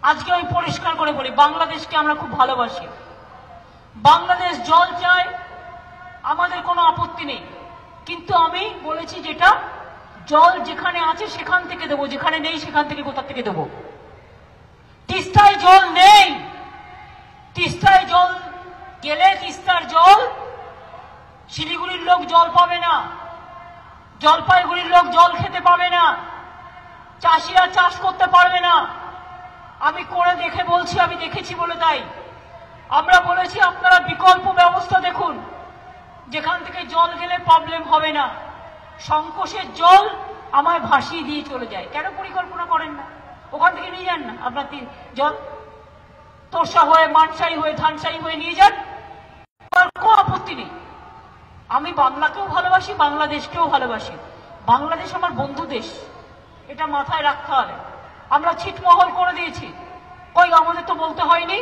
আজকে আমি পরিষ্কার করে বলি, বাংলাদেশকে আমরা খুব ভালোবাসি। বাংলাদেশ জল চায়, আমাদের কোনো আপত্তি নেই, কিন্তু আমি বলেছি যেটা জল যেখানে আছে সেখান থেকে দেবো, যেখানে নেই সেখান থেকে কোথা থেকে দেবো। তিস্তায় জল নেই, তিস্তায় জল গেলে তিস্তার জল শিলিগুড়ির লোক জল পাবে না, জলপাইগুড়ির লোক জল খেতে পাবে না, চাষিরা চাষ করতে পারবে না। আমি করে দেখে বলছি, আমি দেখেছি বলে তাই আমরা বলেছি আপনারা বিকল্প ব্যবস্থা দেখুন, যেখান থেকে জল গেলে প্রবলেম হবে না। সংকোষের জল আমায় ভাসিয়ে দিয়ে চলে যায়, কেন পরিকল্পনা করেন না? ওখান থেকে নিয়ে যান না আপনার জল, তোরসা হয়ে মানসাই হয়ে ধানসাই হয়ে নিয়ে যান, কোনো আপত্তি নেই। আমি বাংলাকেও ভালোবাসি, বাংলাদেশকেও ভালোবাসি। বাংলাদেশ আমার বন্ধু দেশ, এটা মাথায় রাখতে হবে। আমরা ছিটমহল করে দিয়েছি, কই আমাদের তো বলতে হয়নি।